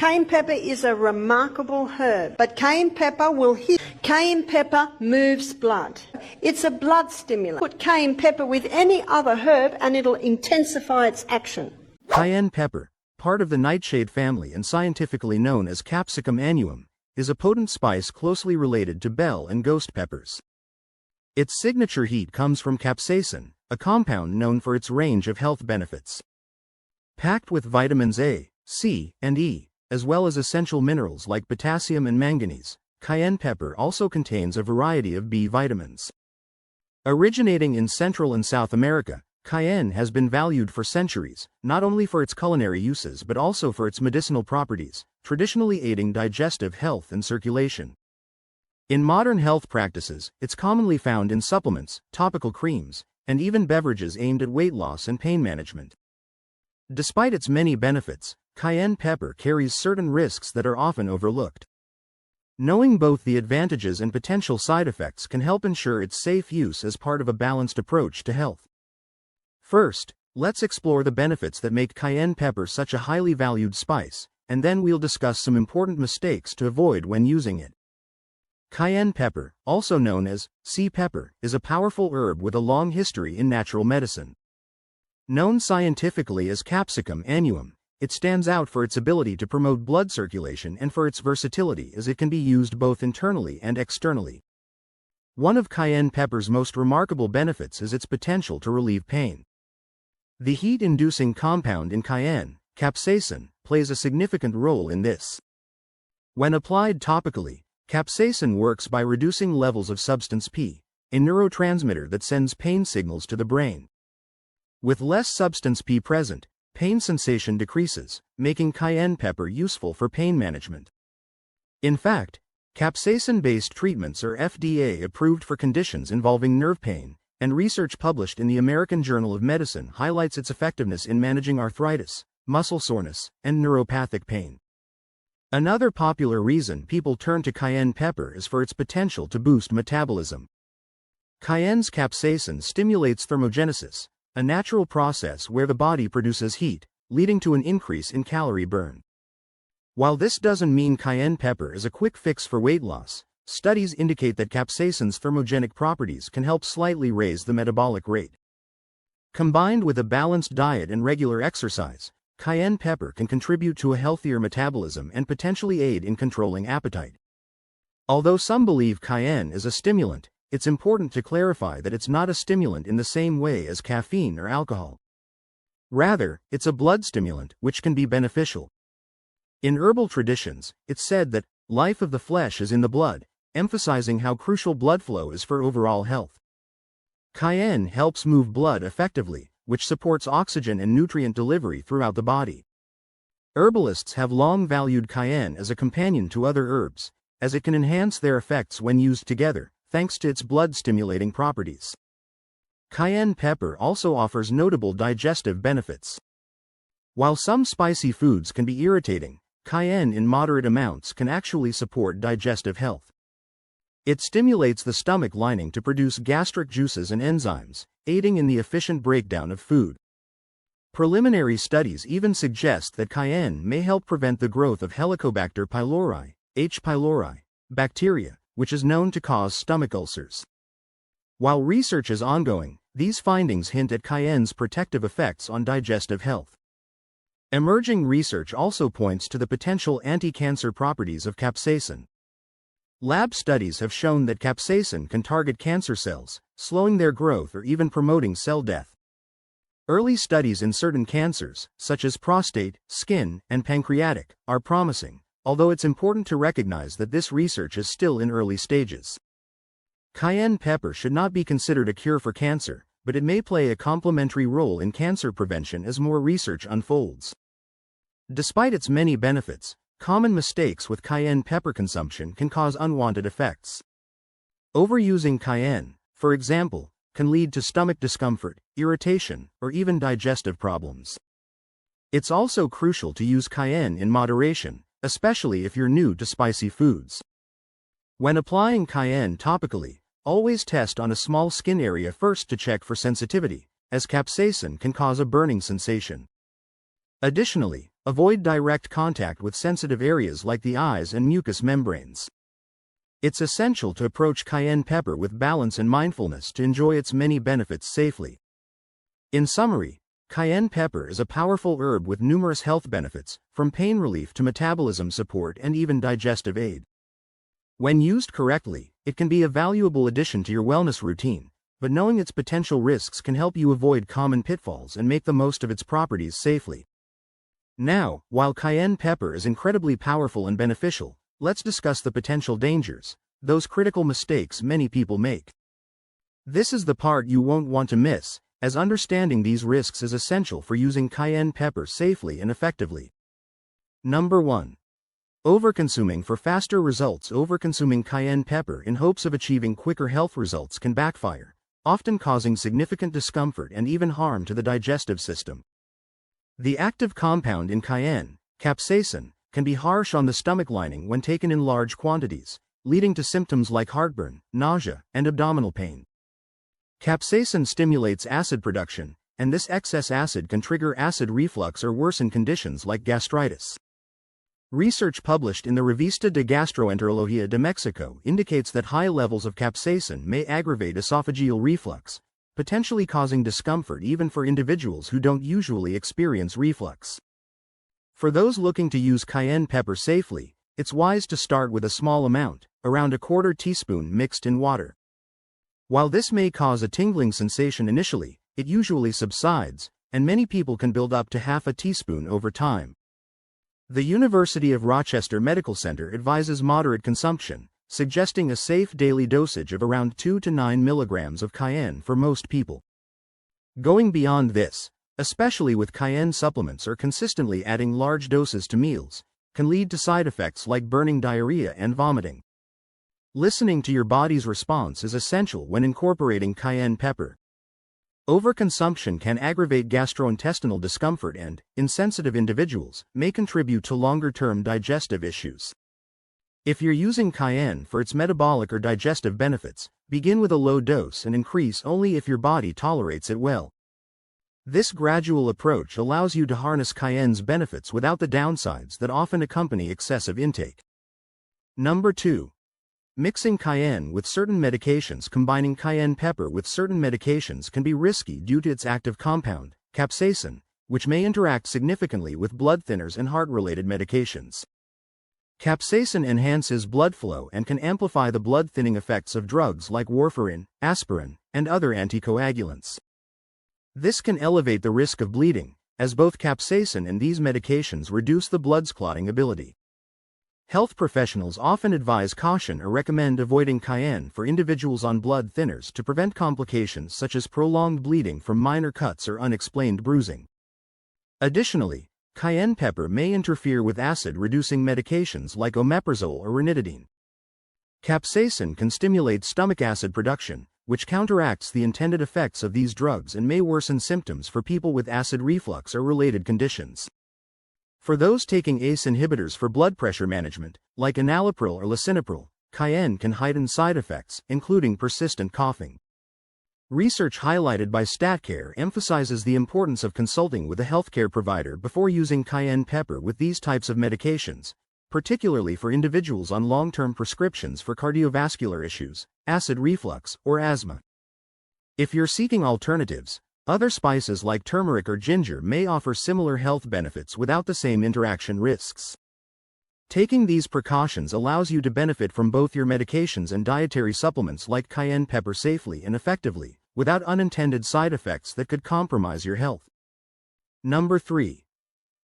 Cayenne pepper is a remarkable herb, but cayenne pepper will hit. Cayenne pepper moves blood. It's a blood stimulant. Put cayenne pepper with any other herb and it'll intensify its action. Cayenne pepper, part of the nightshade family and scientifically known as Capsicum annuum, is a potent spice closely related to bell and ghost peppers. Its signature heat comes from capsaicin, a compound known for its range of health benefits. Packed with vitamins A, C, and E, as well as essential minerals like potassium and manganese, cayenne pepper also contains a variety of B vitamins. Originating in Central and South America, cayenne has been valued for centuries, not only for its culinary uses but also for its medicinal properties, traditionally aiding digestive health and circulation. In modern health practices, it's commonly found in supplements, topical creams, and even beverages aimed at weight loss and pain management. Despite its many benefits, cayenne pepper carries certain risks that are often overlooked. Knowing both the advantages and potential side effects can help ensure its safe use as part of a balanced approach to health. First, let's explore the benefits that make cayenne pepper such a highly valued spice, and then we'll discuss some important mistakes to avoid when using it. Cayenne pepper, also known as sea pepper, is a powerful herb with a long history in natural medicine. Known scientifically as Capsicum annuum, it stands out for its ability to promote blood circulation and for its versatility as it can be used both internally and externally. One of cayenne pepper's most remarkable benefits is its potential to relieve pain. The heat-inducing compound in cayenne, capsaicin, plays a significant role in this. When applied topically, capsaicin works by reducing levels of substance P, a neurotransmitter that sends pain signals to the brain. With less substance P present, pain sensation decreases, making cayenne pepper useful for pain management. In fact, capsaicin-based treatments are FDA approved for conditions involving nerve pain, and research published in the American Journal of Medicine highlights its effectiveness in managing arthritis, muscle soreness, and neuropathic pain. Another popular reason people turn to cayenne pepper is for its potential to boost metabolism. Cayenne's capsaicin stimulates thermogenesis, a natural process where the body produces heat, leading to an increase in calorie burn. While this doesn't mean cayenne pepper is a quick fix for weight loss, studies indicate that capsaicin's thermogenic properties can help slightly raise the metabolic rate. Combined with a balanced diet and regular exercise, cayenne pepper can contribute to a healthier metabolism and potentially aid in controlling appetite. Although some believe cayenne is a stimulant, it's important to clarify that it's not a stimulant in the same way as caffeine or alcohol. Rather, it's a blood stimulant, which can be beneficial. In herbal traditions, it's said that life of the flesh is in the blood, emphasizing how crucial blood flow is for overall health. Cayenne helps move blood effectively, which supports oxygen and nutrient delivery throughout the body. Herbalists have long valued cayenne as a companion to other herbs, as it can enhance their effects when used together, thanks to its blood-stimulating properties. Cayenne pepper also offers notable digestive benefits. While some spicy foods can be irritating, cayenne in moderate amounts can actually support digestive health. It stimulates the stomach lining to produce gastric juices and enzymes, aiding in the efficient breakdown of food. Preliminary studies even suggest that cayenne may help prevent the growth of Helicobacter pylori, H. pylori, bacteria, which is known to cause stomach ulcers. While research is ongoing, these findings hint at cayenne's protective effects on digestive health. Emerging research also points to the potential anti-cancer properties of capsaicin. Lab studies have shown that capsaicin can target cancer cells, slowing their growth or even promoting cell death. Early studies in certain cancers, such as prostate, skin, and pancreatic, are promising, although it's important to recognize that this research is still in early stages. Cayenne pepper should not be considered a cure for cancer, but it may play a complementary role in cancer prevention as more research unfolds. Despite its many benefits, common mistakes with cayenne pepper consumption can cause unwanted effects. Overusing cayenne, for example, can lead to stomach discomfort, irritation, or even digestive problems. It's also crucial to use cayenne in moderation, especially if you're new to spicy foods. When applying cayenne topically, always test on a small skin area first to check for sensitivity, as capsaicin can cause a burning sensation. Additionally, Avoid direct contact with sensitive areas like the eyes and mucous membranes. It's essential to approach cayenne pepper with balance and mindfulness to enjoy its many benefits safely. In summary, cayenne pepper is a powerful herb with numerous health benefits, from pain relief to metabolism support and even digestive aid. When used correctly, it can be a valuable addition to your wellness routine, but knowing its potential risks can help you avoid common pitfalls and make the most of its properties safely. Now, while cayenne pepper is incredibly powerful and beneficial, let's discuss the potential dangers, those critical mistakes many people make. This is the part you won't want to miss, as understanding these risks is essential for using cayenne pepper safely and effectively. Number 1. Overconsuming for faster results. Overconsuming cayenne pepper in hopes of achieving quicker health results can backfire, often causing significant discomfort and even harm to the digestive system. The active compound in cayenne, capsaicin, can be harsh on the stomach lining when taken in large quantities, leading to symptoms like heartburn, nausea, and abdominal pain. Capsaicin stimulates acid production, and this excess acid can trigger acid reflux or worsen conditions like gastritis. Research published in the Revista de Gastroenterología de Mexico indicates that high levels of capsaicin may aggravate esophageal reflux, potentially causing discomfort even for individuals who don't usually experience reflux. For those looking to use cayenne pepper safely, it's wise to start with a small amount, around a quarter teaspoon mixed in water. While this may cause a tingling sensation initially, it usually subsides, and many people can build up to half a teaspoon over time. The University of Rochester Medical Center advises moderate consumption, suggesting a safe daily dosage of around 2 to 9 milligrams of cayenne for most people. Going beyond this, especially with cayenne supplements or consistently adding large doses to meals, can lead to side effects like burning, diarrhea, and vomiting. Listening to your body's response is essential when incorporating cayenne pepper. Overconsumption can aggravate gastrointestinal discomfort and, in sensitive individuals, may contribute to longer-term digestive issues. If you're using cayenne for its metabolic or digestive benefits, begin with a low dose and increase only if your body tolerates it well. This gradual approach allows you to harness cayenne's benefits without the downsides that often accompany excessive intake. Number 2. Mixing cayenne with certain medications. Combining cayenne pepper with certain medications can be risky due to its active compound, capsaicin, which may interact significantly with blood thinners and heart-related medications. Capsaicin enhances blood flow and can amplify the blood-thinning effects of drugs like warfarin, aspirin, and other anticoagulants. This can elevate the risk of bleeding, as both capsaicin and these medications reduce the blood's clotting ability. Health professionals often advise caution or recommend avoiding cayenne for individuals on blood thinners to prevent complications such as prolonged bleeding from minor cuts or unexplained bruising. Additionally, cayenne pepper may interfere with acid-reducing medications like omeprazole or ranitidine. Capsaicin can stimulate stomach acid production, which counteracts the intended effects of these drugs and may worsen symptoms for people with acid reflux or related conditions. For those taking ACE inhibitors for blood pressure management, like enalapril or lisinopril, cayenne can heighten side effects, including persistent coughing. Research highlighted by StatCare emphasizes the importance of consulting with a healthcare provider before using cayenne pepper with these types of medications, particularly for individuals on long-term prescriptions for cardiovascular issues, acid reflux, or asthma. If you're seeking alternatives, other spices like turmeric or ginger may offer similar health benefits without the same interaction risks. Taking these precautions allows you to benefit from both your medications and dietary supplements like cayenne pepper safely and effectively, without unintended side effects that could compromise your health. Number 3.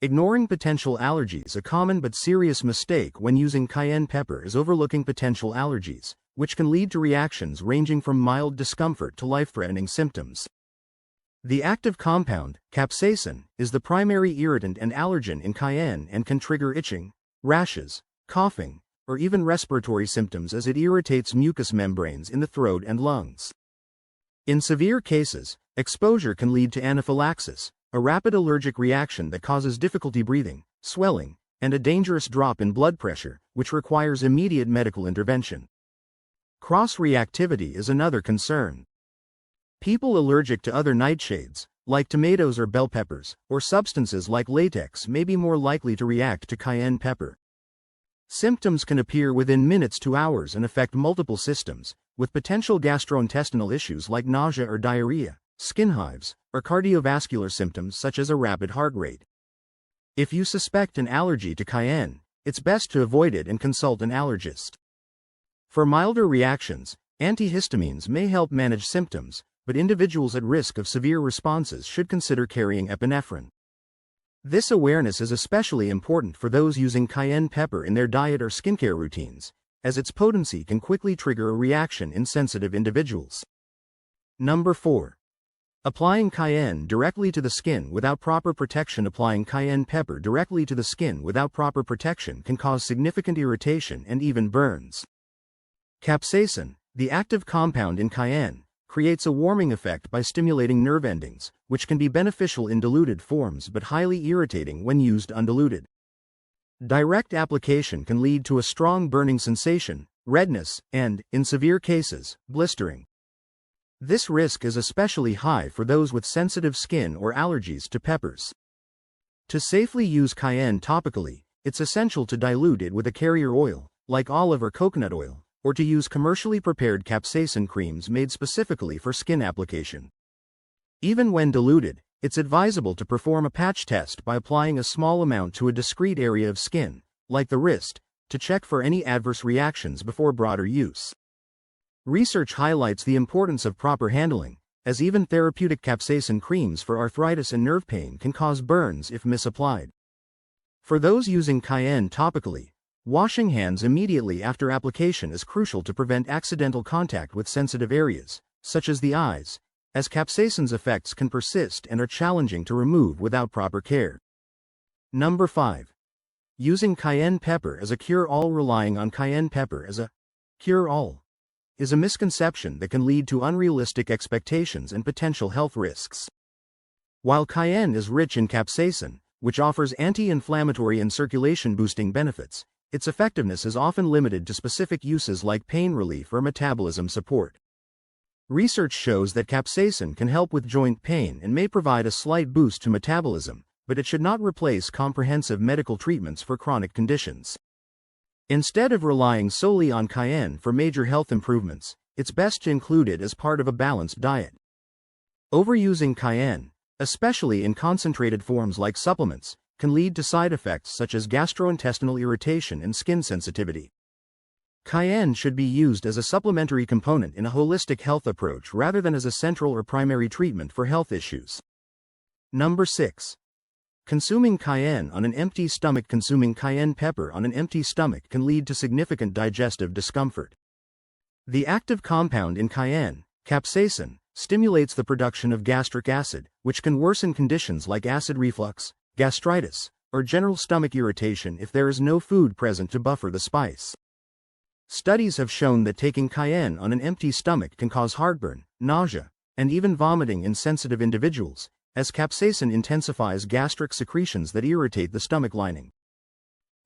Ignoring potential allergies. A common but serious mistake when using cayenne pepper is overlooking potential allergies, which can lead to reactions ranging from mild discomfort to life-threatening symptoms. The active compound, capsaicin, is the primary irritant and allergen in cayenne and can trigger itching, rashes, coughing, or even respiratory symptoms as it irritates mucous membranes in the throat and lungs. In severe cases, exposure can lead to anaphylaxis, a rapid allergic reaction that causes difficulty breathing, swelling, and a dangerous drop in blood pressure, which requires immediate medical intervention. Cross-reactivity is another concern. People allergic to other nightshades, like tomatoes or bell peppers, or substances like latex may be more likely to react to cayenne pepper. Symptoms can appear within minutes to hours and affect multiple systems, with potential gastrointestinal issues like nausea or diarrhea, skin hives, or cardiovascular symptoms such as a rapid heart rate. If you suspect an allergy to cayenne, it's best to avoid it and consult an allergist. For milder reactions, antihistamines may help manage symptoms, but individuals at risk of severe responses should consider carrying epinephrine. This awareness is especially important for those using cayenne pepper in their diet or skincare routines, as its potency can quickly trigger a reaction in sensitive individuals. Number 4. Applying cayenne directly to the skin without proper protection. Applying cayenne pepper directly to the skin without proper protection can cause significant irritation and even burns. Capsaicin, the active compound in cayenne, creates a warming effect by stimulating nerve endings, which can be beneficial in diluted forms but highly irritating when used undiluted. Direct application can lead to a strong burning sensation, redness, and, in severe cases, blistering. This risk is especially high for those with sensitive skin or allergies to peppers. To safely use cayenne topically, it's essential to dilute it with a carrier oil, like olive or coconut oil, or to use commercially prepared capsaicin creams made specifically for skin application. Even when diluted, it's advisable to perform a patch test by applying a small amount to a discrete area of skin, like the wrist, to check for any adverse reactions before broader use. Research highlights the importance of proper handling, as even therapeutic capsaicin creams for arthritis and nerve pain can cause burns if misapplied. For those using cayenne topically, washing hands immediately after application is crucial to prevent accidental contact with sensitive areas, such as the eyes, as capsaicin's effects can persist and are challenging to remove without proper care. Number 5. Using cayenne pepper as a cure-all. Relying on cayenne pepper as a cure-all is a misconception that can lead to unrealistic expectations and potential health risks. While cayenne is rich in capsaicin, which offers anti-inflammatory and circulation-boosting benefits, its effectiveness is often limited to specific uses like pain relief or metabolism support. Research shows that capsaicin can help with joint pain and may provide a slight boost to metabolism, but it should not replace comprehensive medical treatments for chronic conditions. Instead of relying solely on cayenne for major health improvements, it's best to include it as part of a balanced diet. Overusing cayenne, especially in concentrated forms like supplements, can lead to side effects such as gastrointestinal irritation and skin sensitivity. Cayenne should be used as a supplementary component in a holistic health approach rather than as a central or primary treatment for health issues. Number 6. Consuming cayenne on an empty stomach. Consuming cayenne pepper on an empty stomach can lead to significant digestive discomfort. The active compound in cayenne, capsaicin, stimulates the production of gastric acid, which can worsen conditions like acid reflux, gastritis, or general stomach irritation if there is no food present to buffer the spice. Studies have shown that taking cayenne on an empty stomach can cause heartburn, nausea, and even vomiting in sensitive individuals, as capsaicin intensifies gastric secretions that irritate the stomach lining.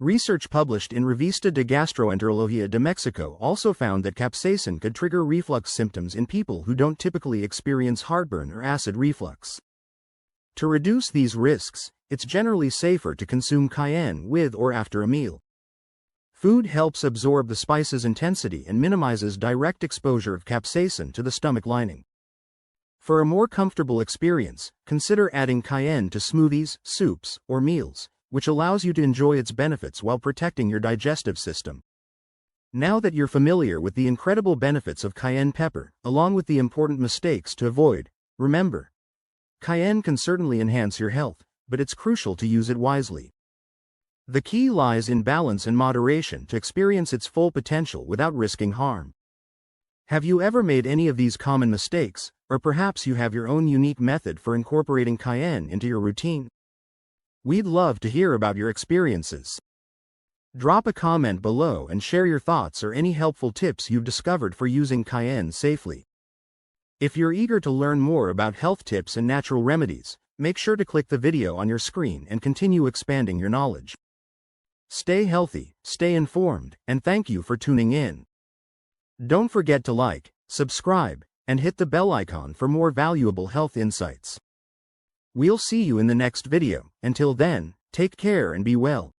Research published in Revista de Gastroenterología de Mexico also found that capsaicin could trigger reflux symptoms in people who don't typically experience heartburn or acid reflux. To reduce these risks, it's generally safer to consume cayenne with or after a meal. Food helps absorb the spice's intensity and minimizes direct exposure of capsaicin to the stomach lining. For a more comfortable experience, consider adding cayenne to smoothies, soups, or meals, which allows you to enjoy its benefits while protecting your digestive system. Now that you're familiar with the incredible benefits of cayenne pepper, along with the important mistakes to avoid, remember, cayenne can certainly enhance your health, but it's crucial to use it wisely. The key lies in balance and moderation to experience its full potential without risking harm. Have you ever made any of these common mistakes, or perhaps you have your own unique method for incorporating cayenne into your routine? We'd love to hear about your experiences. Drop a comment below and share your thoughts or any helpful tips you've discovered for using cayenne safely. If you're eager to learn more about health tips and natural remedies, make sure to click the video on your screen and continue expanding your knowledge. Stay healthy, stay informed, and thank you for tuning in. Don't forget to like, subscribe, and hit the bell icon for more valuable health insights. We'll see you in the next video. Until then, take care and be well.